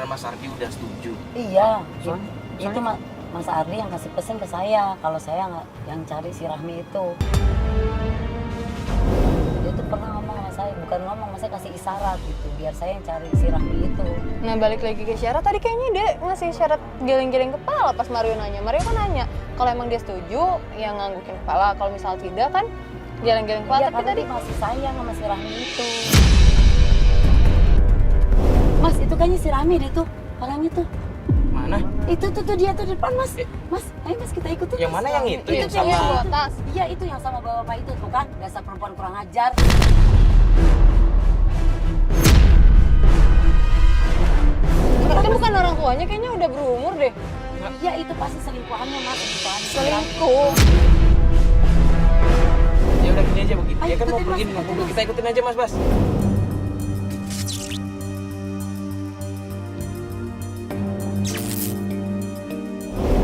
benar Mas Ardi udah setuju? Iya, Soalnya- itu Mas Ardi yang kasih pesan ke saya kalau saya nggak yang cari si Rahmi itu. Dia tuh pernah ngomong sama saya, bukan ngomong, saya kasih isyarat gitu biar saya yang cari si Rahmi itu. Nah balik lagi ke syarat, tadi kayaknya dia ngasih syarat geleng-geleng kepala pas Mario nanya. Mario kan nanya, kalau emang dia setuju, ya nganggukin kepala. Kalau misal tidak kan, geleng-geleng kepala. Iya, Tapi karena tadi, dia masih sayang sama si Rahmi itu. Mas, itu kayaknya si Rahmi deh tuh, orangnya tuh. Mana? Itu tuh dia tuh di depan, Mas. Mas, ayo Mas kita ikutin. Yang Mas. mana yang itu? Yang itu sama... yang bawa tas. Iya, itu yang sama bapak itu tuh kan. Dasar perempuan kurang ajar. Itu bukan orang tuanya, kayaknya udah berumur deh. Iya, itu pasti selingkuhannya, Mas. Selingkuh. Ya udah gini aja begitu. Ayo, Dia kan mau ikutin, pergi Mas, nunggu ikutin, dulu. Mas. Kita ikutin aja Mas Bas.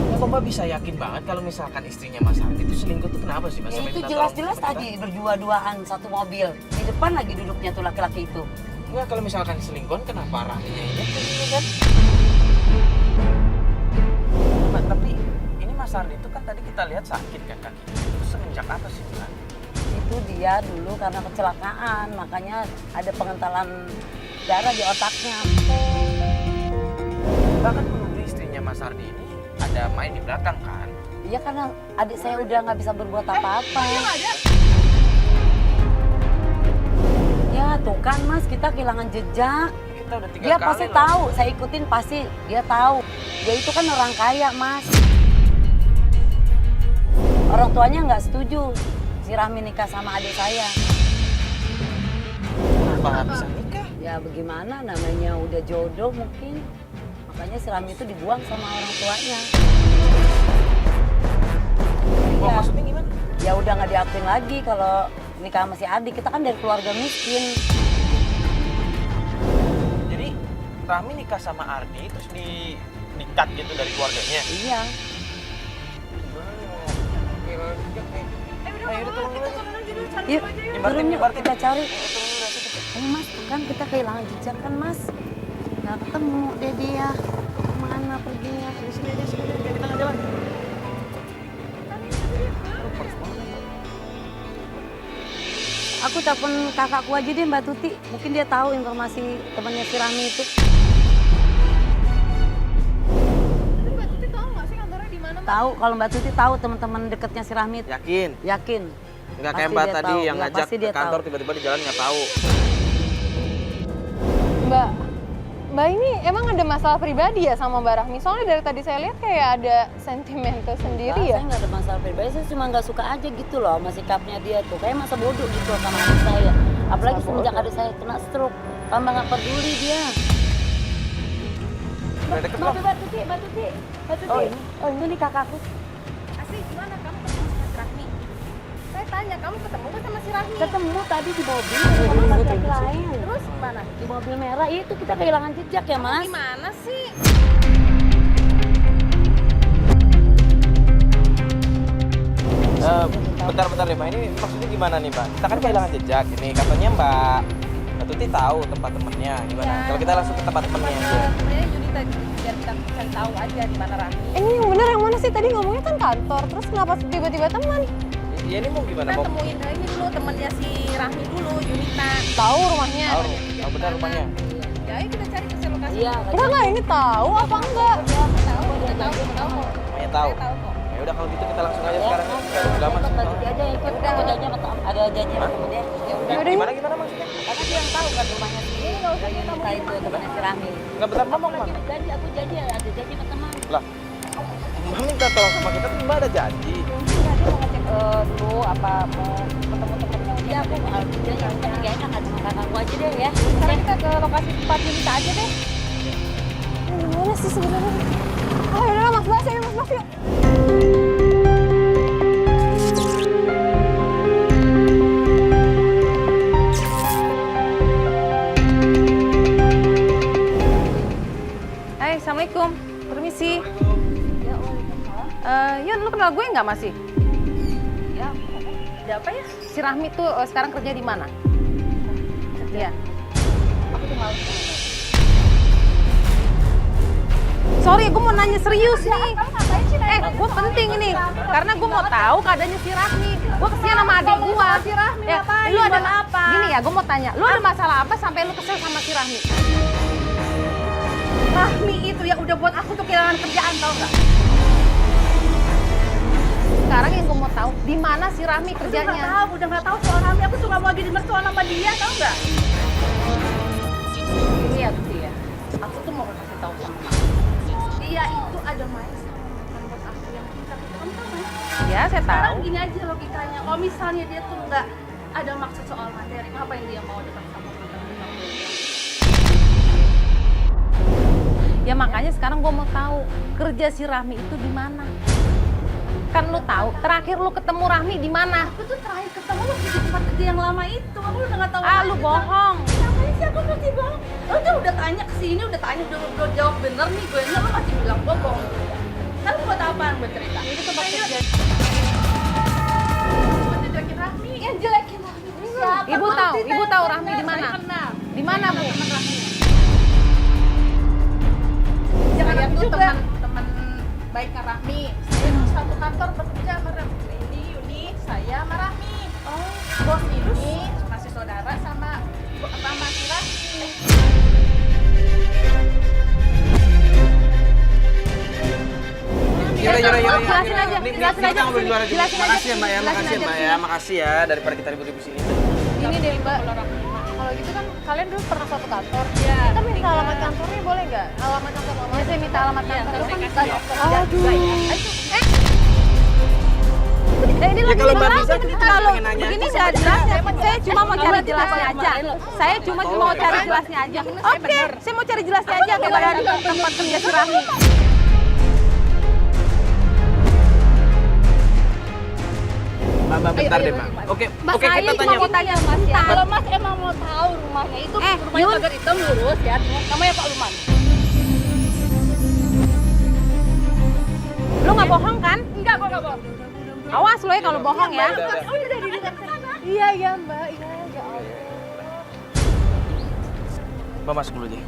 Ya kok Mbak bisa yakin banget kalau misalkan istrinya Mas Ardi itu selingkuh tuh kenapa sih Mas? Ya Sampai itu minta jelas-jelas tolong sama tadi berdua-duaan satu mobil. Di depan lagi duduknya tuh laki-laki itu. kita? Enggak, kalau misalkan selingkuhan kenapa Rahminya ini kan? Mbak, tapi ini Mas Ardi itu kan tadi kita lihat sakit kan kakinya. Itu semenjak apa sih Mbak? Itu dia dulu karena kecelakaan, makanya ada pengentalan darah di otaknya. Bahkan menuduh istrinya Mas Ardi ini ada main di belakang kan? Iya karena adik saya udah nggak bisa berbuat apa-apa. Ya tuh kan Mas, kita kehilangan jejak. Kita udah 3 Dia kali pasti loh. tahu, saya ikutin pasti dia tahu. Dia itu kan orang kaya Mas. Orang tuanya nggak setuju si Rahmi nikah sama adik saya. Kenapa nggak bisa nikah? Ya bagaimana namanya udah jodoh mungkin. Makanya si Rahmi itu dibuang sama orang tuanya. Oh, Iya. maksudnya gimana? Ya udah nggak diakuin lagi kalau nikah sama si adik. Kita kan dari keluarga miskin. Jadi Rahmi nikah sama Ardi terus di-cut gitu dari keluarganya. Iya. Ayo udah tolong dulu aja. Yuk, Nyebarin, turun yuk nyebarin. kita cari. Ayo, tolong dulu aja. Ayo Mas, tuh kan kita kehilangan jejak kan Mas. Nggak ketemu deh dia. Kemana perginya? Di sini aja, sini aja. Di tengah jalan. Aku telepon kakakku aja deh Mbak Tuti. Mungkin dia tahu informasi temannya si Rahmi itu. Tapi Mbak Tuti tahu nggak sih kantornya di mana? Tahu kalau Mbak Tuti tahu teman-teman dekatnya si Rahmi. Yakin? Yakin. Enggak Pasti kayak Mbak dia tadi tahu. yang Ya, ngajak pasti ke dia kantor tahu. tiba-tiba di jalan nggak tahu. Mbak ini emang ada masalah pribadi ya sama Mbak Rahmi? Soalnya dari tadi saya lihat kayak ada sentimental sendiri ya. Saya nggak ada masalah pribadi, saya cuma nggak suka aja gitu loh sama sikapnya dia tuh. Kayak masa bodoh gitu sama adik saya. Apalagi semenjak adik saya kena stroke, tambah nggak peduli dia. Udah deket Mbak belum? Tuti, Mbak Tuti, Mbak Tuti. Oh, ini? Oh ini kakakku. Asli gimana kamu ketemu sama si Rahmi? Saya tanya kamu ketemu kan sama si Rahmi? Ketemu tadi di mobil sama laki-laki lain. Terus gimana? Di mobil merah itu kita kehilangan jejak ya Mas. Gimana sih? Bentar-bentar deh Mbak, ini maksudnya gimana nih Mbak? Kita kan kehilangan jejak ini, katanya Mbak Tuti tahu tempat temennya gimana? Ya. Kalau kita langsung ke tempat temennya aja. Sebenarnya Yunita biar kita cari tahu aja di mana Rahmi. Ini yang benar yang mana sih? Tadi ngomongnya kan kantor, terus kenapa tiba-tiba teman? Ya ini mau gimana? Kita Mau temuin ini dulu temennya si Rahmi dulu, Yunita. Tahu rumahnya? tahu? Tahu benar rumahnya? Ya ayo kita cari ke lokasi. Iya. Enggak, ini tahu apa enggak? Tahu, udah tahu kok. Rumahnya tahu. Saya tahu kok. Ya udah kalau gitu kita langsung aja Ya, sekarang. Mas, Udah lama Mbak sih. Tuti aja yang ikut. Aku janji sama ada janji sama temennya. Ya udah. Yaudah, Gimana gimana maksudnya? Karena dia yang tahu kan rumahnya si Yunita itu temannya si Rahmi. Enggak bentar ngomong Lagi Mbak. janji, aku janji ada janji sama teman. Lah, Mbak minta tolong sama kita, tapi Mbak ada janji. Iya, dia mau ngecek dulu apa mau ketemu temennya. Iya, aku mau dia yang nggak enak aja sama kakakku aja deh ya. Sekarang kita ke lokasi tempat Yunita aja deh. Gimana sih sebenarnya? Oh yaudah Mas Bas, ayo Mas Bas yuk. Hai, assalamualaikum. Permisi. Ya, waalaikumsalam. Yun, lu kenal gue nggak masih? Ya, Ada apa ya? Si Rahmi tuh sekarang kerja di mana? Iya. aku tuh malu. sorry, gue mau nanya serius nih. Gue penting ini, karena gue mau tahu keadaannya si Rahmi. Gue kesini sama adik gue. Si Rahmi ngapain? Lu ada apa? Gini ya, gue mau tanya, lu ada masalah apa sampai lu kesel sama si Rahmi? Rahmi itu ya udah buat aku tuh kehilangan kerjaan, tau nggak? Sekarang yang gue mau tahu, di mana si Rahmi kerjanya? Udah nggak tahu soal Rahmi. Aku tuh nggak mau jadi mertua sama dia, tau nggak? Ini ya, Tuti ya. Aku tuh mau kasih tahu sama kamu. Dia itu ada main sama mantan bos aku yang pintar. Kamu tahu kan? Ya, saya tahu. Sekarang gini aja logikanya. Kalau misalnya dia tuh nggak ada maksud soal materi, ngapain dia mau dekat sama mantan bos aku? Ya makanya sekarang gue mau tahu kerja si Rahmi itu di mana. Kan lu tahu, terakhir lu ketemu Rahmi di mana? Aku tuh terakhir ketemu waktu di tempat kerja yang lama itu. Aku udah nggak tahu. Ah, lu bohong. Ngapain sih aku masih bohong? Lu tuh udah tanya ke sini, udah tanya, udah jawab bener nih gue. Lu masih bilang bohong. Kan lu buat apaan buat cerita? Ini tempat kerja. Buat jelekin Rahmi. Yang jelekin Rahmi. Siapa? Ibu tahu Rahmi di mana? Di mana, Bu? Teman Rahmi. Jangan aku juga. Teman baiknya Rahmi. Saya satu kantor bekerja sama Rahmi. Ini Yuni, saya sama Rahmi. Oh, bos ini masih saudara sama si Rahmi. Yaudah. Jelasin aja. Makasih ya Mbak ya, makasih ya daripada kita ribut-ribut sini. Ini deh Mbak, kalau gitu kan kalian dulu pernah satu kantor. Iya. Kita minta alamat kantornya boleh nggak? Alamat kantor mama. Ya, saya minta alamat kantor. Aduh. Ini Ya, kalau Mbak bisa, kita kalau pengen nanya. begini udah jelas ya. Saya cuma mau cari jelasnya aja. Saya cuma mau cari jelasnya aja. Oke, saya mau cari jelasnya aja kepada tempat kerja si Rahmi. Mbak, bentar deh Mbak. Oke, Saya kita cuma tanya. mau tanya Mas ya. Kalau Mas emang mau tahu rumahnya itu, rumahnya Yun. pagar hitam lurus ya. Namanya Pak Luman. Lu nggak bohong kan? Enggak, kok nggak bohong. Awas lu ya kalau bohong ya. Iya Mbak, iya ya Allah. Mbak masuk dulu aja.